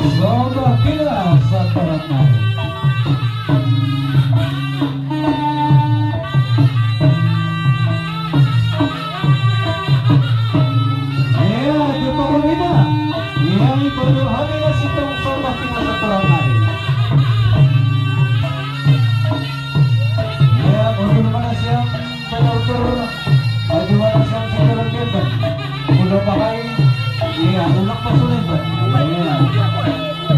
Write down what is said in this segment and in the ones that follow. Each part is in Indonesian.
Sobat kita seterusnya. Ya, di pemerintah yang baru hadir situng sobat kita seterusnya. Ya, untuk mana siang pengukur baju warna siang sekarang kita udah pakai. Iya, unak pasulin Pak. Iya.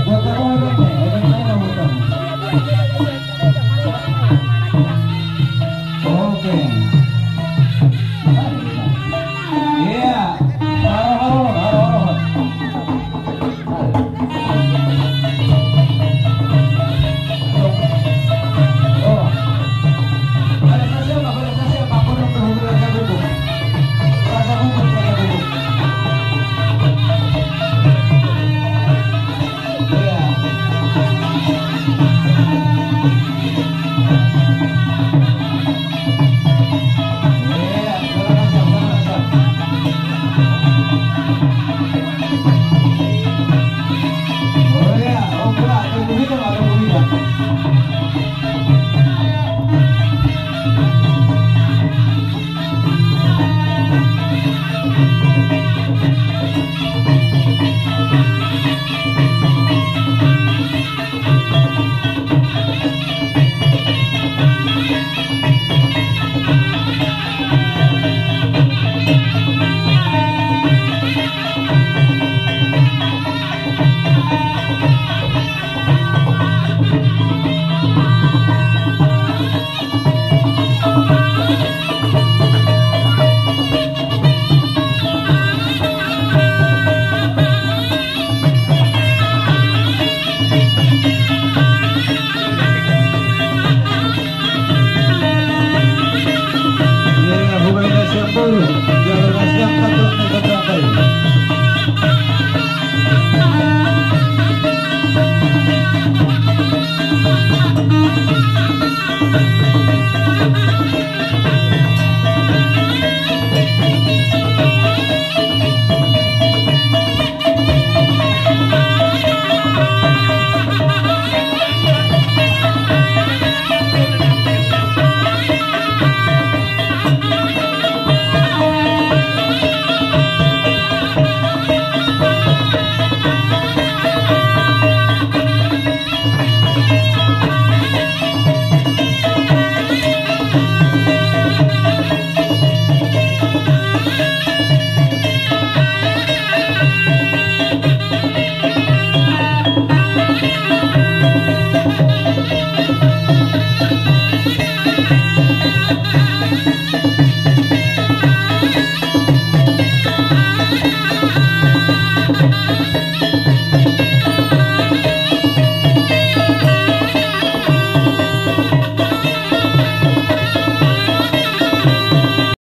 Buat kamu orangnya, orangnya buat kamu. Oke. Iya. Haro. Oh. Balas nasi apa? Aku udah berhubung rasa bubuk. Rasa bubuk.